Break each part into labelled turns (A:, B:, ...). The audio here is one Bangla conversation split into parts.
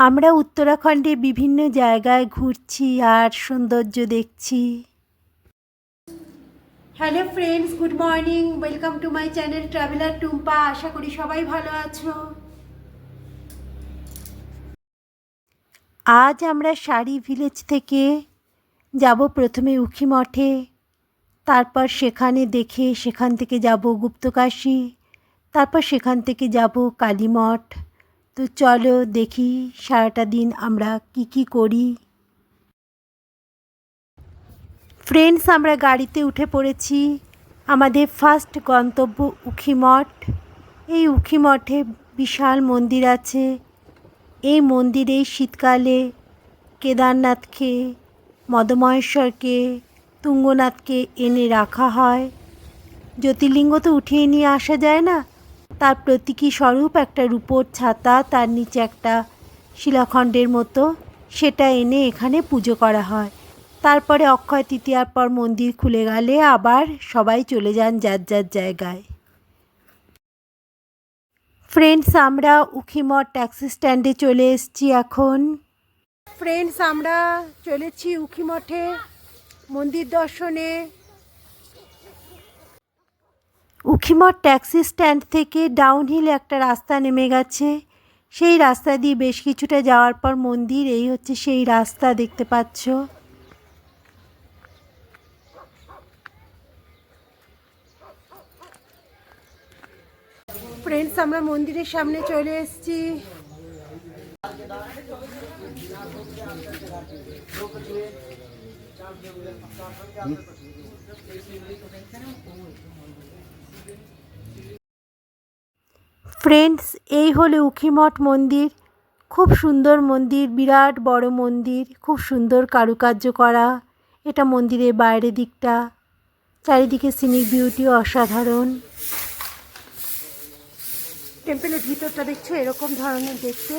A: আমরা উত্তরাখণ্ডে বিভিন্ন জায়গায় ঘুরছি আর সৌন্দর্য দেখছি। Hello friends, good morning, welcome to my channel traveller Tumpa. আশা করি সবাই ভালো আছো। আজ আমরা শাড়ি ভিলেজ থেকে যাব প্রথমে উখি মঠে, তারপর সেখান থেকে যাব গুপ্তকাশী, তারপর সেখান থেকে যাব কালীমঠ। তো চলো দেখি সারাটা দিন আমরা কি করি। ফ্রেন্ডস, আমরা গাড়িতে উঠে পড়েছি। আমাদের ফার্স্ট গন্তব্য উখি মঠ। এই উখি মঠে বিশাল মন্দির আছে। এই মন্দিরে শীতকালে কেদারনাথকে, মদমহেশ্বরকে, তুঙ্গনাথকে এনে রাখা হয়। জ্যোতির্লিঙ্গ তো উঠিয়ে নিয়ে আসা যায় না, তার প্রতীকী স্বরূপ একটা রূপোর ছাতা, তার নিচে একটা শিলাখণ্ডের মতো, সেটা এনে এখানে পুজো করা হয়। তারপরে অক্ষয় তৃতীয়ার পর মন্দির খুলে গেলে আবার সবাই চলে যান যার যার জায়গায়। ফ্রেন্ডস, আমরা উখিমঠ ট্যাক্সি স্ট্যান্ডে চলে এসেছি এখন। ফ্রেন্ডস, আমরা চলেছি উখিমঠে মন্দির দর্শনে। উখিমঠ ট্যাক্সি স্ট্যান্ড থেকে ডাউনহিল একটা রাস্তা নেমে গেছে। সেই রাস্তা দিয়ে বেশ কিছুটা যাওয়ার পর মন্দির। এই হচ্ছে সেই রাস্তা, দেখতে পাচ্ছ। ফ্রেন্ডস, আমরা মন্দিরের সামনে চলে এসেছি। ফ্রেন্ডস, এই হলো উখিমঠ মন্দির। খুব সুন্দর মন্দির, বিরাট বড় মন্দির, খুব সুন্দর কারুকার্য করা। এটা মন্দিরের বাইরের দিকটা, চারিদিকে সিনিক বিউটি অসাধারণ। টেম্পলের ভিতরটা দেখছো এরকম ধরনের দেখতে।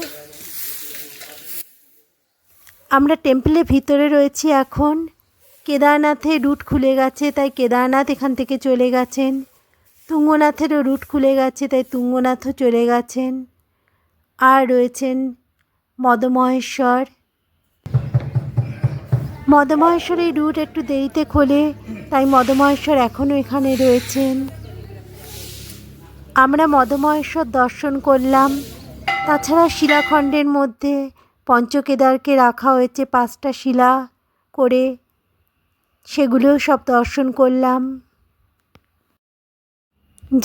A: আমরা টেম্পলের ভিতরে রয়েছি এখন। কেদারনাথের রুট খুলে গেছে, তাই কেদারনাথ এখান থেকে চলে গেছেন। তুঙ্গনাথেরও রুট খুলে গেছে, তাই তুঙ্গনাথও চলে গেছেন। আর রয়েছেন মদমহেশ্বর। মদমহেশ্বরের রুট একটু দেরিতে খোলে, তাই মদমহেশ্বর এখনও এখানে রয়েছেন। আমরা মদমহেশ্বর দর্শন করলাম। তাছাড়া শিলাখণ্ডের মধ্যে পঞ্চকেদারকে রাখা হয়েছে 5টা শিলা করে, সেগুলোও সব দর্শন করলাম।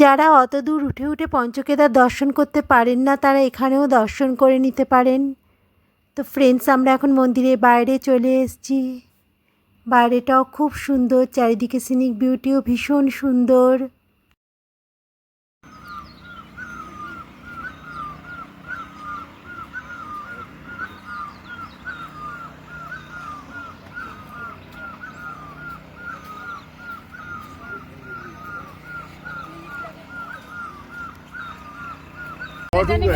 A: যারা অত দূর উঠে পঞ্চকেদার দর্শন করতে পারেন না, তারা এখানেও দর্শন করে নিতে পারেন। তো ফ্রেন্ডস, আমরা এখন মন্দিরের বাইরে চলে এসেছি। বাইরেটাও খুব সুন্দর, চারিদিকে সিনিক বিউটিও ভীষণ সুন্দর।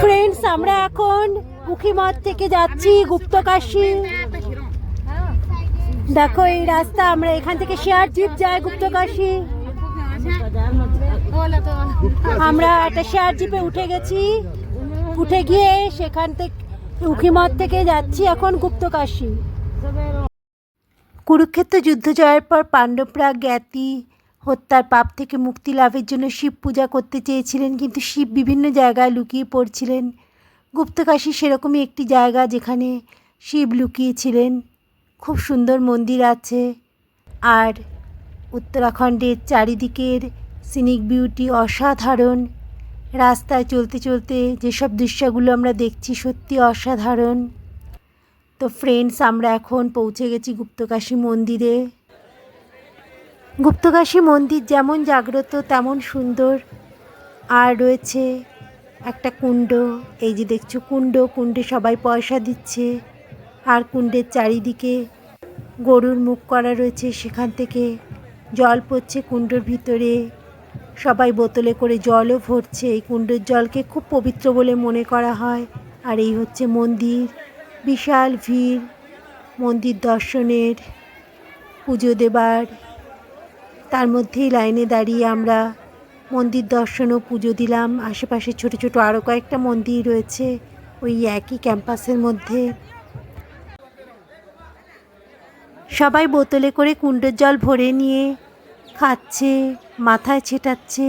A: ফ্রেন্ডস, আমরা এখন উখিমঠ থেকে যাচ্ছি গুপ্তকাশী। দেখো এই রাস্তা, আমরা এখান থেকে শেয়ার জিপ যাই গুপ্তকাশী। আমরা একটা শেয়ার জিপে উঠে গেছি, উঠে গিয়ে সেখান থেকে উখিমঠ থেকে যাচ্ছি এখন গুপ্তকাশী। কুরুক্ষেত্র যুদ্ধ জয়ের পর পাণ্ডবরা জ্ঞাতি হত্যার পাপ থেকে মুক্তি লাভের জন্য শিব পূজা করতে চেয়েছিলেন, কিন্তু শিব বিভিন্ন জায়গায় লুকিয়ে পড়ছিলেন। গুপ্তকাশী সেরকমই একটি জায়গা যেখানে শিব লুকিয়েছিলেন। খুব সুন্দর মন্দির আছে। আর উত্তরাখণ্ডের চারিদিকের সিনিক বিউটি অসাধারণ। রাস্তায় চলতে চলতে যেসব দৃশ্যগুলো আমরা দেখছি সত্যি অসাধারণ। তো ফ্রেন্ডস, আমরা এখন পৌঁছে গেছি গুপ্তকাশী মন্দিরে। গুপ্তকাশী মন্দির যেমন জাগ্রত তেমন সুন্দর। আর রয়েছে একটা কুণ্ড, এই যে দেখছো কুণ্ডে সবাই পয়সা দিচ্ছে। আর কুণ্ডের চারিদিকে গরুর মুখ করা রয়েছে, সেখান থেকে জল পড়ছে কুণ্ডের ভিতরে। সবাই বোতলে করে জলও ভরছে। এই কুণ্ডের জলকে খুব পবিত্র বলে মনে করা হয়। আর এই হচ্ছে মন্দির, বিশাল ভিড় মন্দির দর্শনের, পুজো দেবার। তার মধ্যেই লাইনে দাঁড়িয়ে আমরা মন্দির দর্শন ও পুজো দিলাম। আশেপাশে ছোট ছোট আরও কয়েকটা মন্দির রয়েছে, ওই একই ক্যাম্পাসের মধ্যে। সবাই বোতলে করে কুণ্ডের জল ভরে নিয়ে খাচ্ছে, মাথায় ছেটাচ্ছে।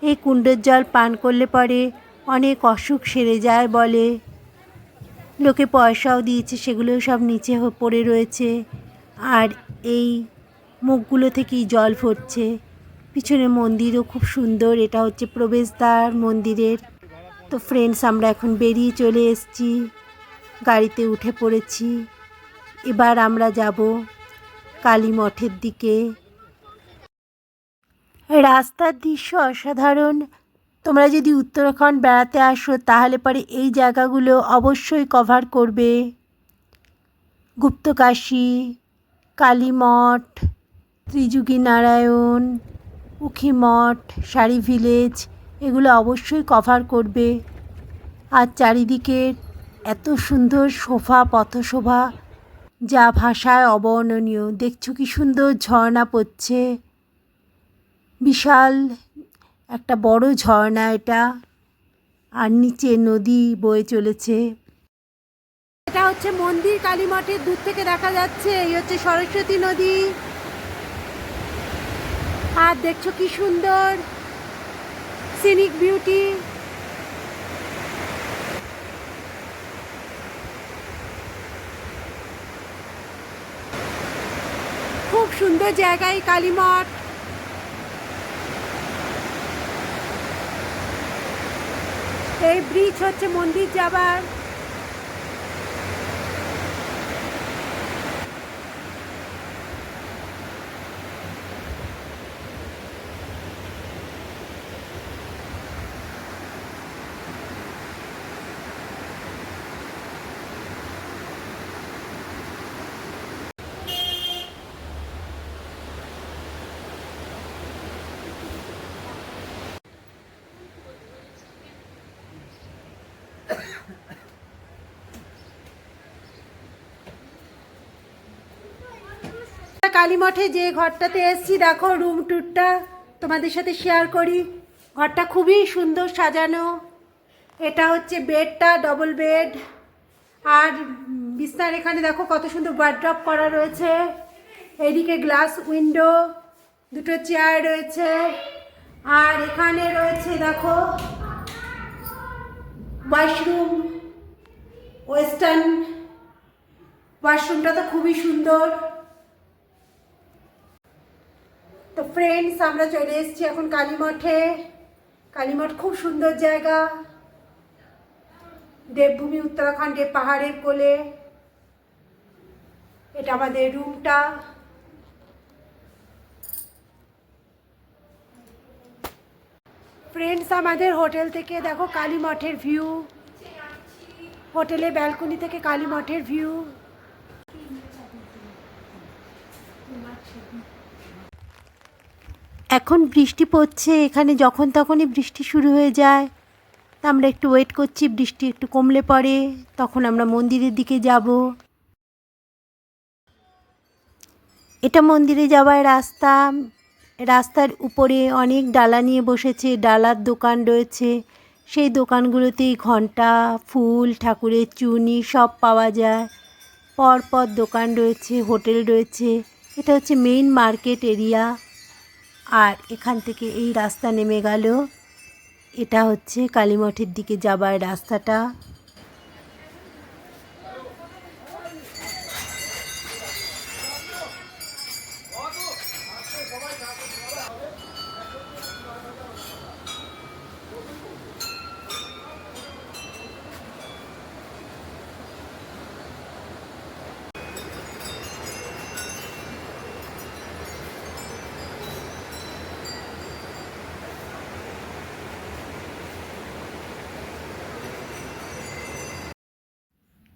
A: এই কুণ্ডের জল পান করলে পরে অনেক অসুখ সেরে যায় বলে। লোকে পয়সাও দিয়েছে, সেগুলোও সব নিচে পড়ে রয়েছে। আর এই মুখগুলো থেকেই জল পড়ছে। পিছনে মন্দিরও খুব সুন্দর, এটা হচ্ছে প্রবেশদ্বার মন্দিরের। তো ফ্রেন্ডস, আমরা এখন বেরিয়ে চলে এসেছি, গাড়িতে উঠে পড়েছি। এবার আমরা যাব কালী মঠের দিকে। রাস্তার দৃশ্য অসাধারণ। তোমরা যদি উত্তরাখণ্ড বেড়াতে আসো তাহলে পরে এই জায়গাগুলো অবশ্যই কভার করবে। গুপ্তকাশী, কালী মঠ, ত্রিযুগী নারায়ণ, উখিমঠ, শাড়ি ভিলেজ, এগুলো অবশ্যই কভার করবে। আর চারিদিকে এত সুন্দর শোভা, পথশোভা, যা ভাষায় অবর্ণনীয়। দেখছো কি সুন্দর ঝর্ণা পড়ছে, বিশাল একটা বড় ঝর্ণা এটা। আর নিচে নদী বয়ে চলেছে। এটা হচ্ছে মন্দির, কালী মঠের দূর থেকে দেখা যাচ্ছে। এই হচ্ছে সরস্বতী নদী। আর দেখছো কি সুন্দর সিনিক বিউটি। খুব সুন্দর জায়গায় কালী মঠ। এই ব্রিজ হচ্ছে মন্দির যাবার। কালী মঠে যে ঘরটাতে এসেছি, দেখো রুম ট্যুরটা তোমাদের সাথে শেয়ার করি। ঘরটা খুবই সুন্দর সাজানো। এটা হচ্ছে বেডটা, ডবল বেড। আর বিছনার এখানে দেখো কত সুন্দর ওয়ার্ড্রপ করা রয়েছে। এদিকে গ্লাস উইন্ডো, দুটো চেয়ার রয়েছে। আর এখানে রয়েছে দেখো ওয়াশরুম, ওয়েস্টার্ন ওয়াশরুমটা তো খুবই সুন্দর। তো ফ্রেন্ডস, আমরা চলে এসেছি এখন কালী মঠে। কালী মঠ খুব সুন্দর জায়গা, দেবভূমি উত্তরাখণ্ডে, পাহাড়ের কোলে। এটা আমাদের রুমটা। ফ্রেন্ডস, আমাদের হোটেল থেকে দেখো কালী মঠের ভিউ। হোটেলে ব্যালকনি থেকে কালী মঠের ভিউ। এখন বৃষ্টি পড়ছে এখানে, যখন তখনই বৃষ্টি শুরু হয়ে যায়। তা আমরা একটু ওয়েট করছি, বৃষ্টি একটু কমলে পড়ে তখন আমরা মন্দিরের দিকে যাব। এটা মন্দিরে যাওয়ার রাস্তা। রাস্তার উপরে অনেক ডালা নিয়ে বসেছে, ডালার দোকান রয়েছে। সেই দোকানগুলোতেই ঘণ্টা, ফুল, ঠাকুরের চুনি সব পাওয়া যায়। পরপর দোকান রয়েছে, হোটেল রয়েছে। এটা হচ্ছে মেইন মার্কেট এরিয়া। আর এখান থেকে এই রাস্তা নেমে গেল। এটা হচ্ছে কালী মঠের দিকে যাবার রাস্তাটা।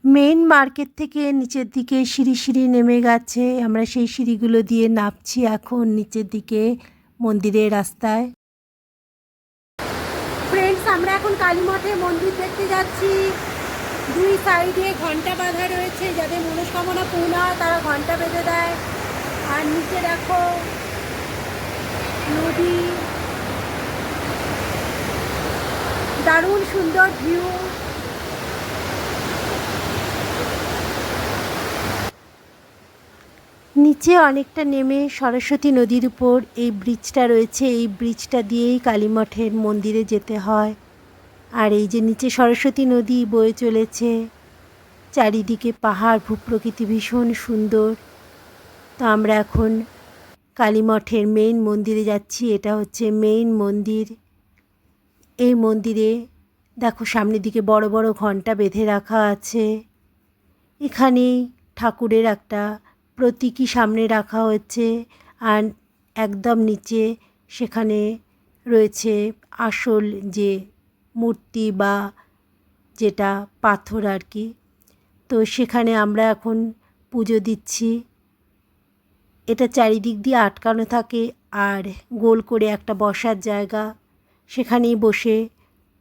A: মেন মার্কেট থেকে নিচের দিকে সিঁড়ি সিঁড়ি নেমে গেছে। আমরা সেই সিঁড়িগুলো দিয়ে নামছি এখন নিচের দিকে মন্দিরের রাস্তায়। ফ্রেন্ডস, আমরা এখন কালী মঠে মন্দির দেখতে যাচ্ছি। দুই সাইডে ঘণ্টা বাঁধা রয়েছে, যাদের মনস্কামনা পূর্ণ হয় তারা ঘণ্টা বেঁধে দেয়। আর নিচে দেখো নদী, দারুণ সুন্দর ভিউ। নিচে অনেকটা নেমে সরস্বতী নদীর উপর এই ব্রিজটা রয়েছে। এই ব্রিজটা দিয়েই কালীমঠের মন্দিরে যেতে হয়। আর এই যে নিচে সরস্বতী নদী বয়ে চলেছে, চারিদিকে পাহাড়, ভূপ্রকৃতি ভীষণ সুন্দর। তো আমরা এখন কালীমঠের মেইন মন্দিরে যাচ্ছি। এটা হচ্ছে মেইন মন্দির। এই মন্দিরে দেখো সামনের দিকে বড় বড় ঘণ্টা বেঁধে রাখা আছে। এখানেই ঠাকুরের একটা প্রতীকী সামনে রাখা হয়েছে। আর একদম নিচে সেখানে রয়েছে আসল যে মূর্তি বা যেটা পাথর আর কি। তো সেখানে আমরা এখন পুজো দিচ্ছি। এটা চারিদিক দিয়ে আটকানো থাকে আর গোল করে একটা বসার জায়গা, সেখানেই বসে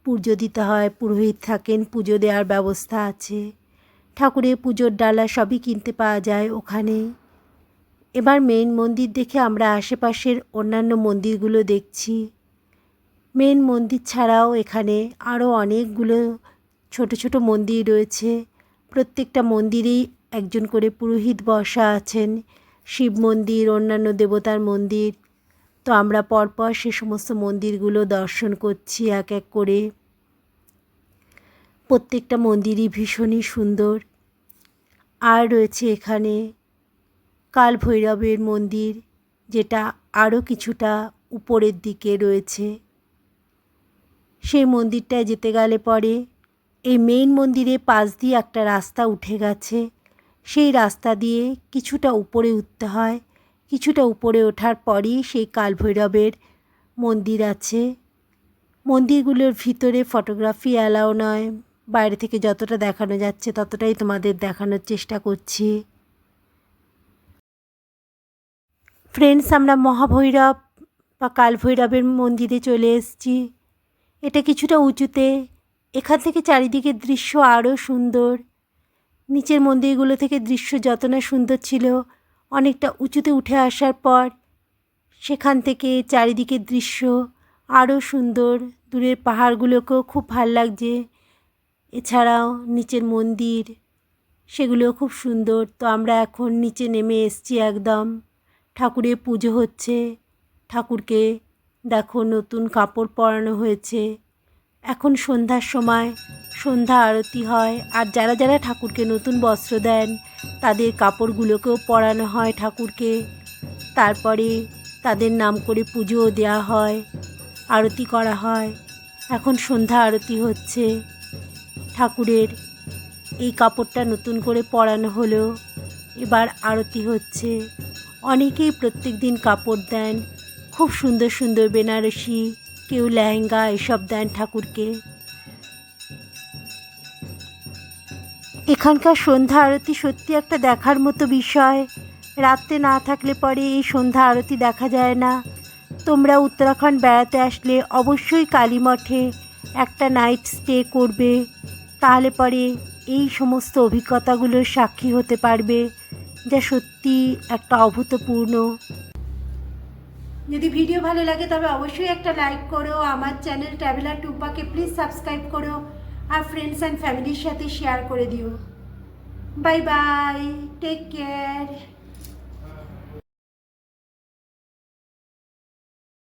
A: পুজো দিতে হয়। পুরোহিত থাকেন, পুজো দেওয়ার ব্যবস্থা আছে। ঠাকুরের পুজোর ডালা সবই কিনতে পাওয়া যায় ওখানে। এবার মেইন মন্দির দেখে আমরা আশেপাশের অন্যান্য মন্দিরগুলো দেখছি। মেইন মন্দির ছাড়াও এখানে আরও অনেকগুলো ছোট ছোট মন্দির রয়েছে। প্রত্যেকটা মন্দিরেই একজন করে পুরোহিত বসা আছেন। শিব মন্দির, অন্যান্য দেবতার মন্দির। তো আমরা পরপর সে সমস্ত মন্দিরগুলো দর্শন করছি এক এক করে। প্রত্যেকটা মন্দিরই ভীষণই সুন্দর। আর রয়েছে এখানে কাল ভৈরবের মন্দির, যেটা আরও কিছুটা উপরের দিকে রয়েছে। সেই মন্দিরটায় যেতে গেলে পরে এই মেইন মন্দিরে পাশ দিয়ে একটা রাস্তা উঠে গেছে। সেই রাস্তা দিয়ে কিছুটা উপরে উঠতে হয়। কিছুটা উপরে ওঠার পরই সেই কাল ভৈরবের মন্দির আছে। মন্দিরগুলোর ভিতরে ফটোগ্রাফি অ্যালাউ নয়। বাইরে থেকে যতটা দেখানো যাচ্ছে ততটাই তোমাদের দেখানোর চেষ্টা করছি। ফ্রেন্ডস, আমরা মহাভৈরব বা কাল ভৈরবের মন্দিরে চলে এসেছি। এটা কিছুটা উঁচুতে। এখান থেকে চারিদিকের দৃশ্য আরও সুন্দর। নিচের মন্দিরগুলো থেকে দৃশ্য যত না সুন্দর ছিল, অনেকটা উঁচুতে উঠে আসার পর সেখান থেকে চারিদিকের দৃশ্য আরও সুন্দর। দূরের পাহাড়গুলোকেও খুব ভাল লাগছে। এছাড়াও নিচের মন্দির, সেগুলোও খুব সুন্দর। তো আমরা এখন নিচে নেমে এসেছি একদম। ঠাকুরের পুজো হচ্ছে। ঠাকুরকে দেখো নতুন কাপড় পরানো হয়েছে। এখন সন্ধ্যার সময় সন্ধ্যা আরতি হয়। আর যারা যারা ঠাকুরকে নতুন বস্ত্র দেন তাদের কাপড়গুলোকেও পরানো হয় ঠাকুরকে। তারপরে তাদের নাম করে পুজোও দেওয়া হয়, আরতি করা হয়। এখন সন্ধ্যা আরতি হচ্ছে। ঠাকুরের এই কাপড়টা নতুন করে পরানো হলো, এবার আরতি হচ্ছে। অনেকেই প্রত্যেক দিন কাপড় দেন, খুব সুন্দর সুন্দর বেনারসি, কেউ লেহেঙ্গা এসব দেন ঠাকুরকে। এখানকার সন্ধ্যা আরতি সত্যি একটা দেখার মতো বিষয়। রাত্রে না থাকলে পরে এই সন্ধ্যা আরতি দেখা যায় না। তোমরা উত্তরাখণ্ড বেড়াতে আসলে অবশ্যই কালীমঠে একটা নাইট স্টে করবে, তাহলে পরে এই সমস্ত অভিজ্ঞতাগুলোর সাক্ষী হতে পারবে, যা সত্যি একটা অভূতপূর্ণ। যদি ভিডিও ভালো লাগে তবে অবশ্যই একটা লাইক করো। আমার চ্যানেল ট্রাভেলার টুম্পাকে প্লিজ সাবস্ক্রাইব করো আর ফ্রেন্ডস অ্যান্ড ফ্যামিলির সাথে শেয়ার করে দিও। Bye bye, take care.